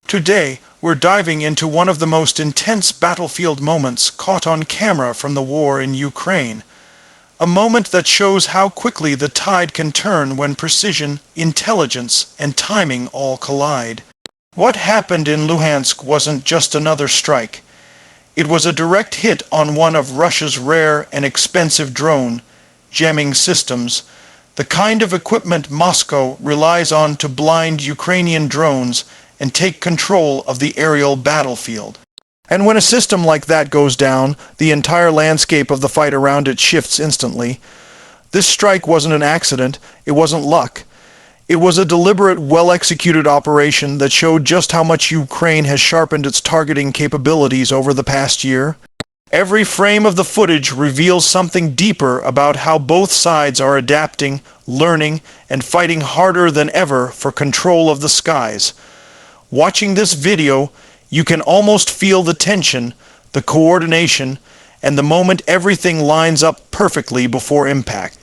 Today, we're diving into one of the most intense battlefield moments caught on camera from the war in Ukraine. A moment that shows how quickly the tide can turn when precision, intelligence, and timing all collide. What happened in Luhansk wasn't just another strike. It was a direct hit on one of Russia's rare and expensive drone jamming systems, the kind of equipment Moscow relies on to blind Ukrainian drones and take control of the aerial battlefield. And when a system like that goes down, the entire landscape of the fight around it shifts instantly. This strike wasn't an accident, it wasn't luck. It was a deliberate, well-executed operation that showed just how much Ukraine has sharpened its targeting capabilities over the past year. Every frame of the footage reveals something deeper about how both sides are adapting, learning, and fighting harder than ever for control of the skies. Watching this video, you can almost feel the tension, the coordination, and the moment everything lines up perfectly before impact.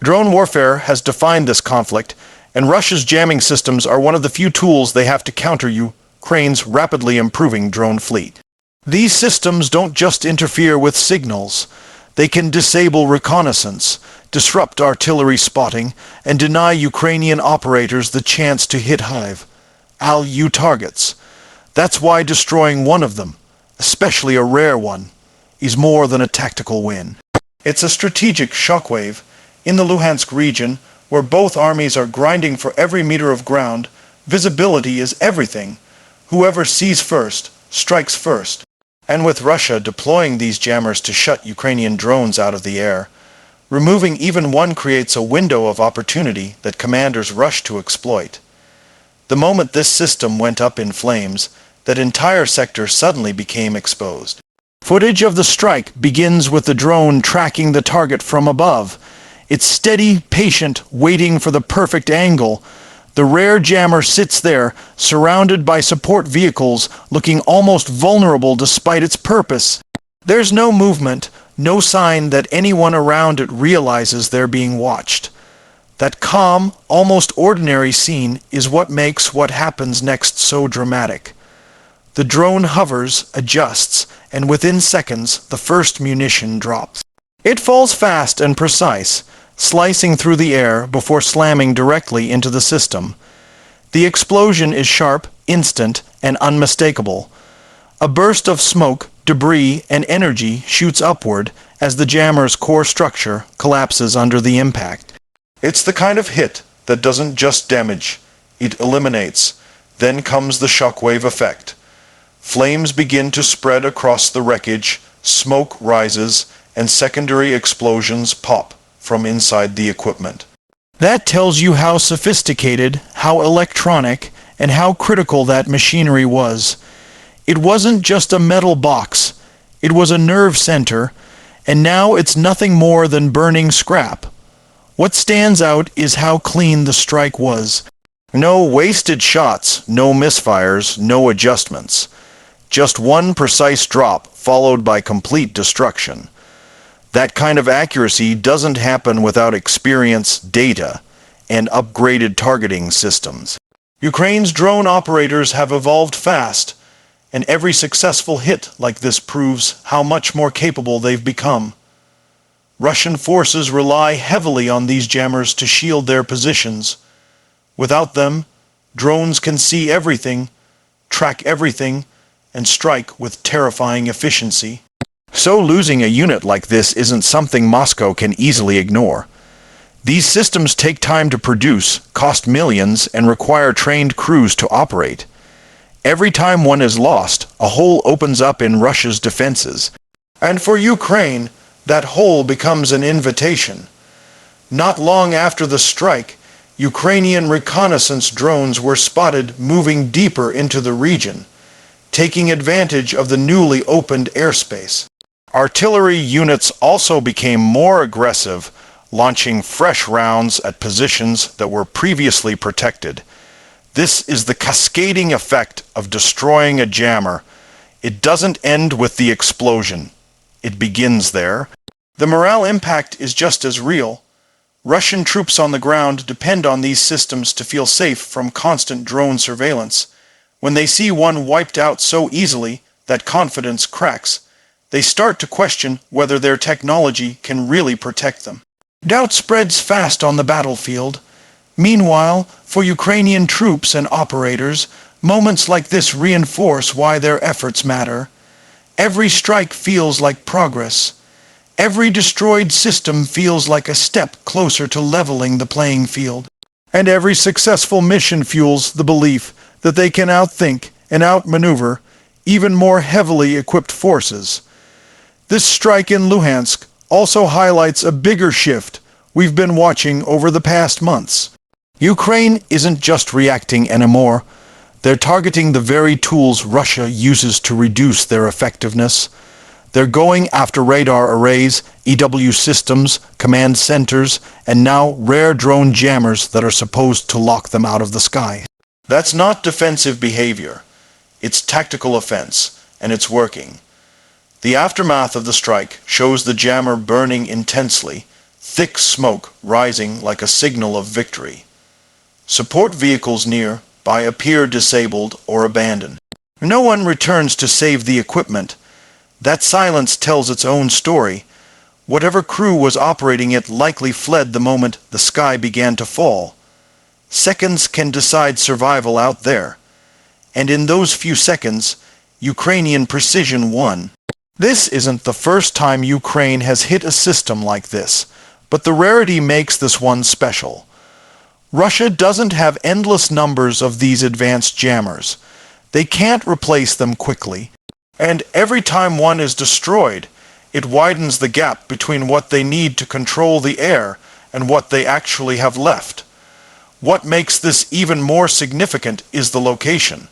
Drone warfare has defined this conflict, and Russia's jamming systems are one of the few tools they have to counter Ukraine's rapidly improving drone fleet. These systems don't just interfere with signals. They can disable reconnaissance, disrupt artillery spotting, and deny Ukrainian operators the chance to hit high-value targets. That's why destroying one of them, especially a rare one, is more than a tactical win. It's a strategic shockwave. In the Luhansk region, where both armies are grinding for every meter of ground, visibility is everything. Whoever sees first, strikes first. And with Russia deploying these jammers to shut Ukrainian drones out of the air, removing even one creates a window of opportunity that commanders rush to exploit. The moment this system went up in flames, that entire sector suddenly became exposed. Footage of the strike begins with the drone tracking the target from above. It's steady, patient, waiting for the perfect angle. The rare jammer sits there, surrounded by support vehicles, looking almost vulnerable despite its purpose. There's no movement, no sign that anyone around it realizes they're being watched. That calm, almost ordinary scene is what makes what happens next so dramatic. The drone hovers, adjusts, and within seconds, the first munition drops. It falls fast and precise, slicing through the air before slamming directly into the system. The explosion is sharp, instant, and unmistakable. A burst of smoke, debris, and energy shoots upward as the jammer's core structure collapses under the impact. It's the kind of hit that doesn't just damage, it eliminates. Then comes the shockwave effect. Flames begin to spread across the wreckage, smoke rises, and secondary explosions pop from inside the equipment. That tells you how sophisticated, how electronic, and how critical that machinery was. It wasn't just a metal box, it was a nerve center, and now it's nothing more than burning scrap. What stands out is how clean the strike was. No wasted shots, no misfires, no adjustments. Just one precise drop followed by complete destruction. That kind of accuracy doesn't happen without experience, data, and upgraded targeting systems. Ukraine's drone operators have evolved fast, and every successful hit like this proves how much more capable they've become. Russian forces rely heavily on these jammers to shield their positions. Without them, drones can see everything, track everything, and strike with terrifying efficiency. So losing a unit like this isn't something Moscow can easily ignore. These systems take time to produce, cost millions, and require trained crews to operate. Every time one is lost, a hole opens up in Russia's defenses. And for Ukraine, that hole becomes an invitation. Not long after the strike, Ukrainian reconnaissance drones were spotted moving deeper into the region, taking advantage of the newly opened airspace. Artillery units also became more aggressive, launching fresh rounds at positions that were previously protected. This is the cascading effect of destroying a jammer. It doesn't end with the explosion. It begins there. The morale impact is just as real. Russian troops on the ground depend on these systems to feel safe from constant drone surveillance. When they see one wiped out so easily that confidence cracks, they start to question whether their technology can really protect them. Doubt spreads fast on the battlefield. Meanwhile, for Ukrainian troops and operators, moments like this reinforce why their efforts matter. Every strike feels like progress. Every destroyed system feels like a step closer to leveling the playing field. And every successful mission fuels the belief that they can outthink and outmaneuver even more heavily equipped forces. This strike in Luhansk also highlights a bigger shift we've been watching over the past months. Ukraine isn't just reacting anymore. They're targeting the very tools Russia uses to reduce their effectiveness. They're going after radar arrays, EW systems, command centers, and now rare drone jammers that are supposed to lock them out of the sky. That's not defensive behavior. It's tactical offense, and it's working. The aftermath of the strike shows the jammer burning intensely, thick smoke rising like a signal of victory. Support vehicles nearby appear disabled or abandoned. No one returns to save the equipment. That silence tells its own story. Whatever crew was operating it likely fled the moment the sky began to fall. Seconds can decide survival out there. And in those few seconds, Ukrainian precision won. This isn't the first time Ukraine has hit a system like this, but the rarity makes this one special. Russia doesn't have endless numbers of these advanced jammers. They can't replace them quickly. And every time one is destroyed, it widens the gap between what they need to control the air and what they actually have left. What makes this even more significant is the location.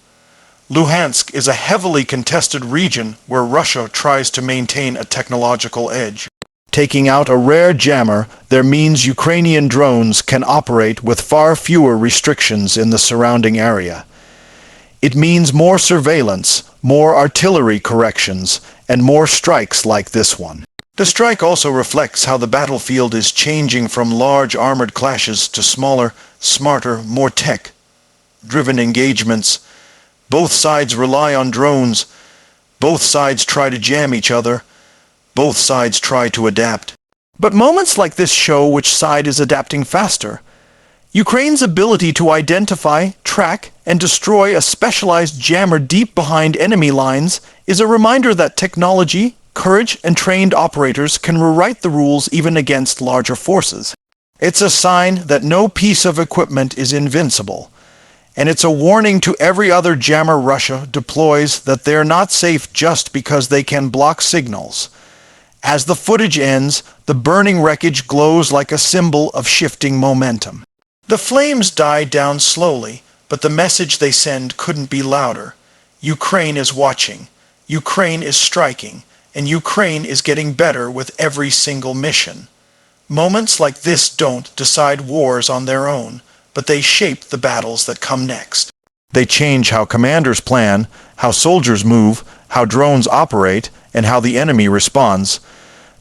Luhansk is a heavily contested region where Russia tries to maintain a technological edge. Taking out a rare jammer there means Ukrainian drones can operate with far fewer restrictions in the surrounding area. It means more surveillance, more artillery corrections, and more strikes like this one. The strike also reflects how the battlefield is changing from large armored clashes to smaller, smarter, more tech-driven engagements. Both sides rely on drones. Both sides try to jam each other. Both sides try to adapt. But moments like this show which side is adapting faster. Ukraine's ability to identify, track, and destroy a specialized jammer deep behind enemy lines is a reminder that technology, courage, and trained operators can rewrite the rules even against larger forces. It's a sign that no piece of equipment is invincible. And it's a warning to every other jammer Russia deploys that they're not safe just because they can block signals. As the footage ends, the burning wreckage glows like a symbol of shifting momentum. The flames die down slowly, but the message they send couldn't be louder. Ukraine is watching, Ukraine is striking, and Ukraine is getting better with every single mission. Moments like this don't decide wars on their own, but they shape the battles that come next. They change how commanders plan, how soldiers move, how drones operate, and how the enemy responds.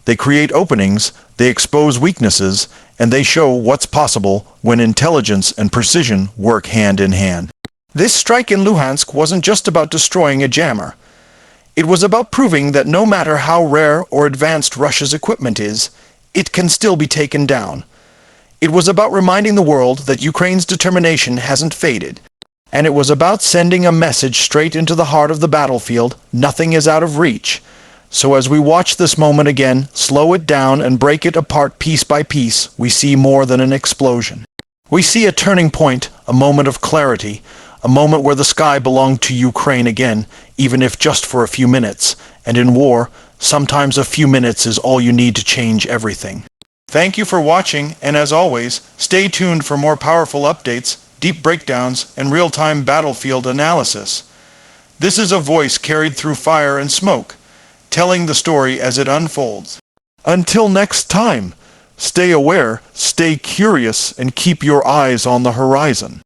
They create openings, they expose weaknesses, and they show what's possible when intelligence and precision work hand in hand. This strike in Luhansk wasn't just about destroying a jammer. It was about proving that no matter how rare or advanced Russia's equipment is, it can still be taken down. It was about reminding the world that Ukraine's determination hasn't faded. And it was about sending a message straight into the heart of the battlefield: nothing is out of reach. So as we watch this moment again, slow it down and break it apart piece by piece, we see more than an explosion. We see a turning point, a moment of clarity, a moment where the sky belonged to Ukraine again, even if just for a few minutes. And in war, sometimes a few minutes is all you need to change everything. Thank you for watching, and as always, stay tuned for more powerful updates, deep breakdowns, and real-time battlefield analysis. This is a voice carried through fire and smoke, telling the story as it unfolds. Until next time, stay aware, stay curious, and keep your eyes on the horizon.